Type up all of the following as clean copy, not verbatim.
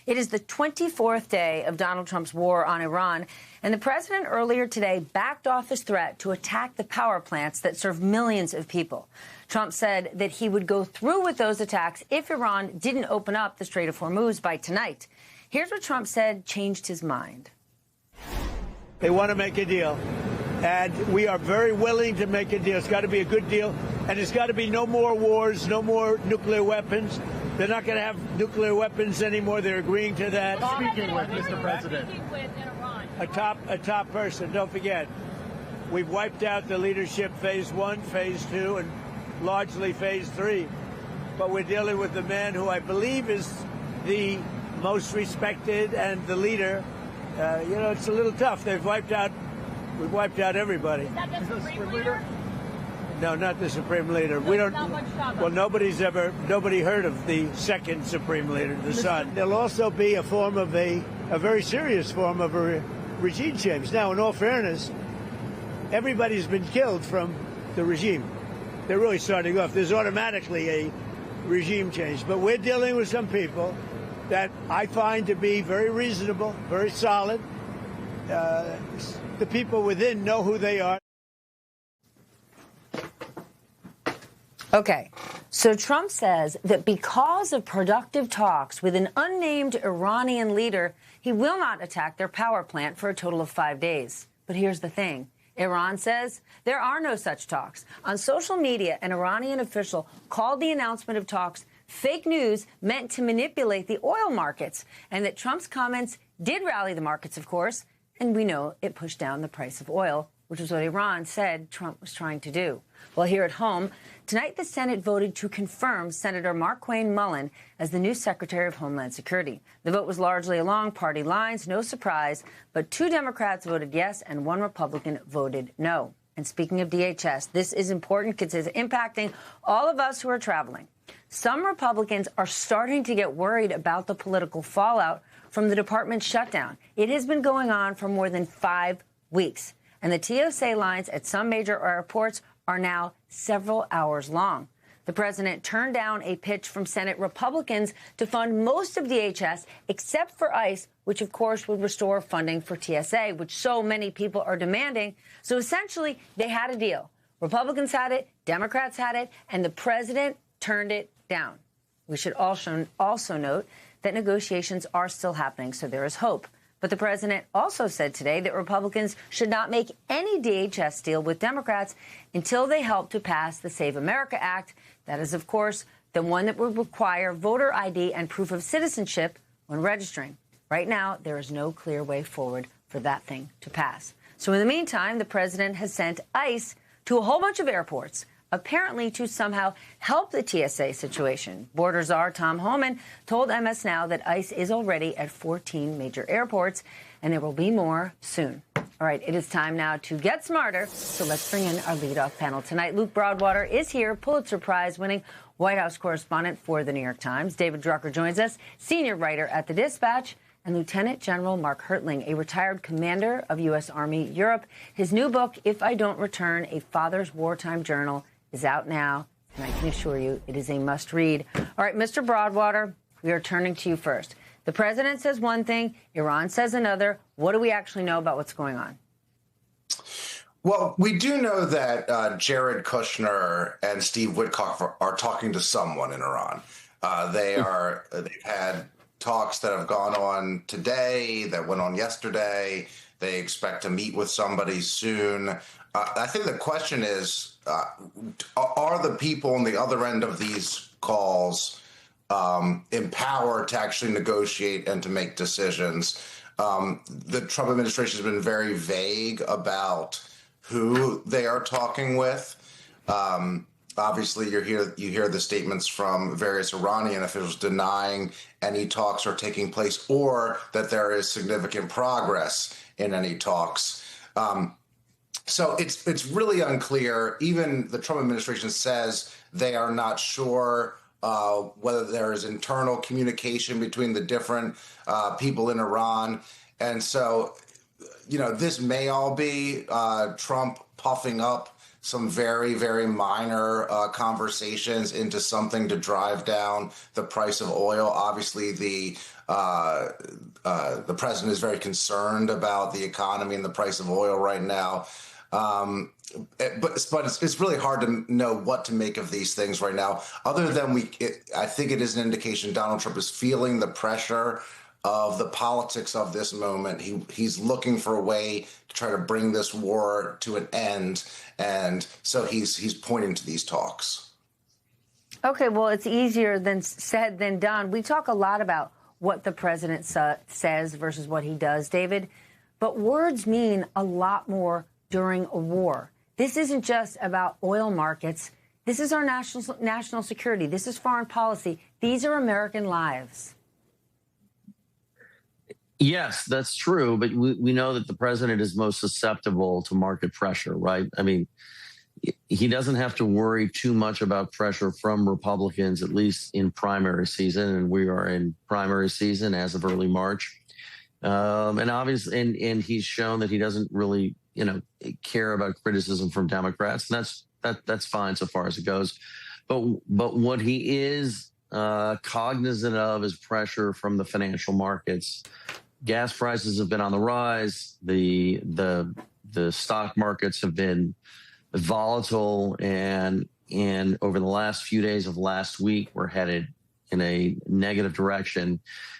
It is the 24th day of Donald Trump's war on Iran, and the president earlier today backed off his threat to attack the power plants that serve millions of people. Trump said that he would go through with those attacks if Iran didn't open up the Strait of Hormuz by tonight. Here's what Trump said changed his mind. They want to make a deal, and we are very willing to make a deal. It's got to be a good deal, and it's got to be no more wars, no more nuclear weapons. They're not going to have nuclear weapons anymore. They're agreeing to that. Speaking with Mr. President. A top person. Don't forget, we've wiped out the leadership phase 1, phase 2, and largely phase 3. But we're dealing with the man who I believe is the most respected and the leader. It's a little tough. We've wiped out everybody. Is that the Supreme Leader? No, not the Supreme Leader. We don't. Well, nobody heard of the second Supreme Leader, the son. There'll also be a very serious form of a regime change. Now, in all fairness, everybody's been killed from the regime. They're really starting off. There's automatically a regime change, but we're dealing with some people that I find to be very reasonable, very solid. The people within know who they are. Okay, so Trump says that because of productive talks with an unnamed Iranian leader, he will not attack their power plant for a total of 5 days. But here's the thing. Iran says there are no such talks. On social media, an Iranian official called the announcement of talks fake news meant to manipulate the oil markets, and that Trump's comments did rally the markets, of course, and we know it pushed down the price of oil, which is what Iran said Trump was trying to do. Well, here at home, tonight the Senate voted to confirm Senator Markwayne Mullin as the new Secretary of Homeland Security. The vote was largely along party lines, no surprise, but 2 Democrats voted yes and 1 Republican voted no. And speaking of DHS, this is important because it's impacting all of us who are traveling. Some Republicans are starting to get worried about the political fallout from the department's shutdown. It has been going on for more than 5 weeks, and the TSA lines at some major airports are now several hours long. The president turned down a pitch from Senate Republicans to fund most of DHS except for ICE, which of course would restore funding for TSA, which so many people are demanding. So essentially, they had a deal. Republicans had it, Democrats had it, and the president turned it down. We should also note that negotiations are still happening, so there is hope. But the president also said today that Republicans should not make any DHS deal with Democrats until they help to pass the Save America Act. That is, of course, the one that would require voter ID and proof of citizenship when registering. Right now, there is no clear way forward for that thing to pass. So in the meantime, the president has sent ICE to a whole bunch of airports, apparently to somehow help the TSA situation. Border czar Tom Homan told MS Now that ICE is already at 14 major airports, and there will be more soon. All right, it is time now to get smarter, so let's bring in our leadoff panel tonight. Luke Broadwater is here, Pulitzer Prize-winning White House correspondent for The New York Times. David Drucker joins us, senior writer at The Dispatch, and Lieutenant General Mark Hertling, a retired commander of U.S. Army Europe. His new book, If I Don't Return, A Father's Wartime Journal, is out now, and I can assure you it is a must-read. All right, Mr. Broadwater, we are turning to you first. The president says one thing, Iran says another. What do we actually know about what's going on? Well, we do know that Jared Kushner and Steve Witkoff are talking to someone in Iran. They've had talks that have gone on today, that went on yesterday. They expect to meet with somebody soon. I think the question is, are the people on the other end of these calls empowered to actually negotiate and to make decisions? The Trump administration has been very vague about who they are talking with. Obviously, you hear the statements from various Iranian officials denying any talks are taking place or that there is significant progress in any talks. So it's really unclear. Even the Trump administration says they are not sure whether there is internal communication between the different people in Iran. And so, this may all be Trump puffing up some very, very minor conversations into something to drive down the price of oil. Obviously, the president is very concerned about the economy and the price of oil right now. But it's really hard to know what to make of these things right now, other than I think it is an indication Donald Trump is feeling the pressure of the politics of this moment. He's looking for a way to try to bring this war to an end, and so he's pointing to these talks. Okay, well, it's easier said than done. We talk a lot about what the president says versus what he does, David, but words mean a lot more during a war. This isn't just about oil markets. This is our national security. This is foreign policy. These are American lives. Yes, that's true. But we know that the president is most susceptible to market pressure, right? I mean, he doesn't have to worry too much about pressure from Republicans, at least in primary season. And we are in primary season as of early March. And obviously, and he's shown that he doesn't really, care about criticism from Democrats. And that's fine so far as it goes. But what he is cognizant of is pressure from the financial markets. Gas prices have been on the rise. The stock markets have been volatile, and over the last few days of last week, we're headed in a negative direction.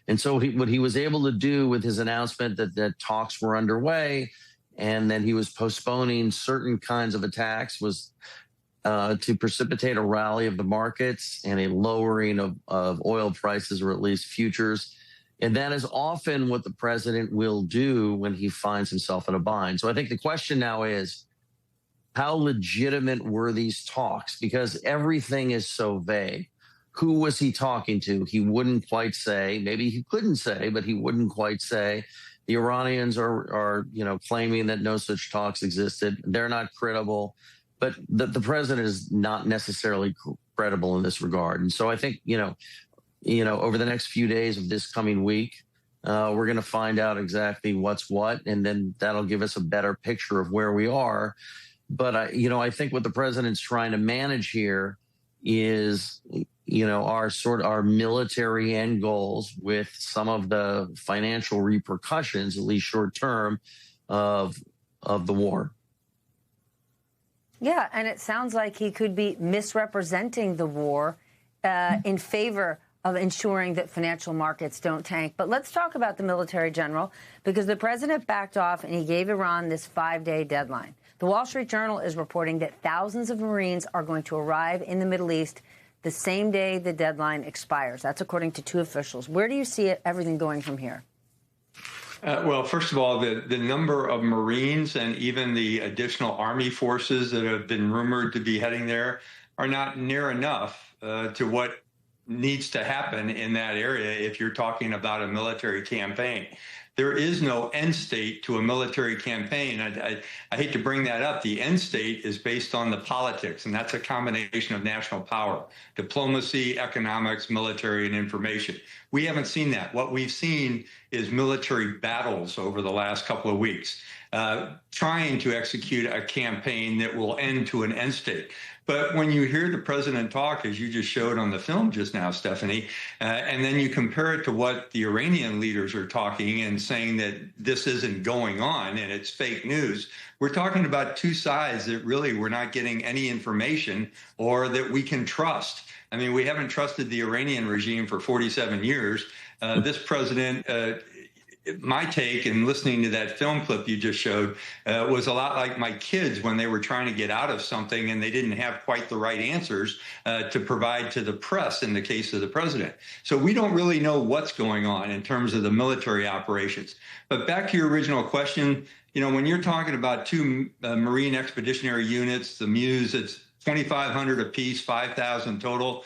And so what he was able to do with his announcement that talks were underway and that he was postponing certain kinds of attacks was to precipitate a rally of the markets and a lowering of oil prices, or at least futures. And that is often what the president will do when he finds himself in a bind. So I think the question now is, how legitimate were these talks? Because everything is so vague. Who was he talking to? He wouldn't quite say. Maybe he couldn't say, but he wouldn't quite say. The Iranians are claiming that no such talks existed. They're not credible, but the president is not necessarily credible in this regard. And so I think, over the next few days of this coming week, we're going to find out exactly what's what, and then that'll give us a better picture of where we are. But I think what the president's trying to manage here is, our military end goals with some of the financial repercussions, at least short term, of the war. Yeah, and it sounds like he could be misrepresenting the war in favor of ensuring that financial markets don't tank. But let's talk about the military general, because the president backed off and he gave Iran this 5-day deadline. The Wall Street Journal is reporting that thousands of Marines are going to arrive in the Middle East the same day the deadline expires. That's according to 2 officials. Where do you see everything going from here? Well, first of all, the number of Marines and even the additional Army forces that have been rumored to be heading there are not near enough to what needs to happen in that area if you're talking about a military campaign. There is no end state to a military campaign. I hate to bring that up. The end state is based on the politics, and that's a combination of national power, diplomacy, economics, military, and information. We haven't seen that. What we've seen is military battles over the last couple of weeks, trying to execute a campaign that will end to an end state. But when you hear the president talk, as you just showed on the film just now, Stephanie, and then you compare it to what the Iranian leaders are talking and saying that this isn't going on and it's fake news, we're talking about 2 sides that really we're not getting any information or that we can trust. I mean, we haven't trusted the Iranian regime for 47 years. This president, my take in listening to that film clip you just showed was a lot like my kids when they were trying to get out of something and they didn't have quite the right answers to provide to the press in the case of the president. So we don't really know what's going on in terms of the military operations. But back to your original question, when you're talking about 2 Marine Expeditionary Units, the Muse, it's 2,500 apiece, 5,000 total.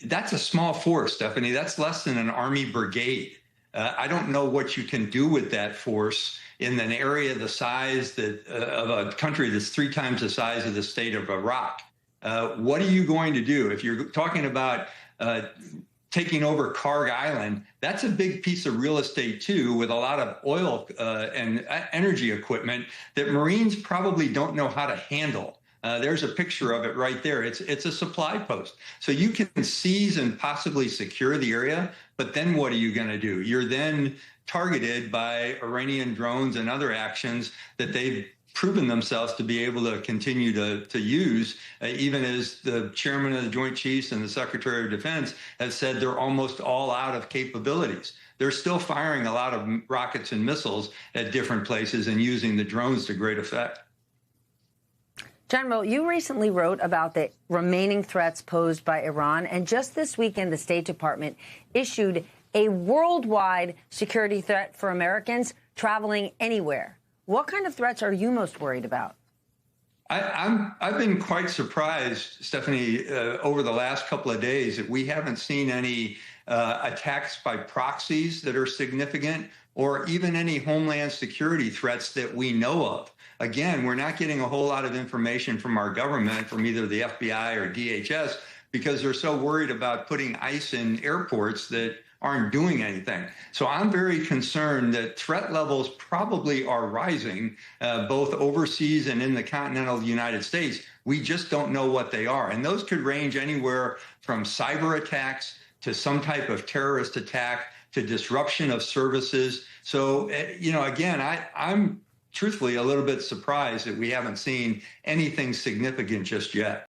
That's a small force, Stephanie. That's less than an Army brigade. I don't know what you can do with that force in an area the size of a country that's 3 times the size of the state of Iraq. What are you going to do? If you're talking about taking over Karg Island, that's a big piece of real estate, too, with a lot of oil and energy equipment that Marines probably don't know how to handle. There's a picture of it right there. It's a supply post. So you can seize and possibly secure the area, but then what are you going to do? You're then targeted by Iranian drones and other actions that they've proven themselves to be able to continue to use, even as the chairman of the Joint Chiefs and the Secretary of Defense has said they're almost all out of capabilities. They're still firing a lot of rockets and missiles at different places and using the drones to great effect. General, you recently wrote about the remaining threats posed by Iran, and just this weekend, the State Department issued a worldwide security threat for Americans traveling anywhere. What kind of threats are you most worried about? I've been quite surprised, Stephanie, over the last couple of days that we haven't seen any attacks by proxies that are significant, or even any homeland security threats that we know of. Again, we're not getting a whole lot of information from our government, from either the FBI or DHS, because they're so worried about putting ICE in airports that aren't doing anything. So I'm very concerned that threat levels probably are rising, both overseas and in the continental United States. We just don't know what they are. And those could range anywhere from cyber attacks to some type of terrorist attack to disruption of services. So, again, I'm truthfully a little bit surprised that we haven't seen anything significant just yet.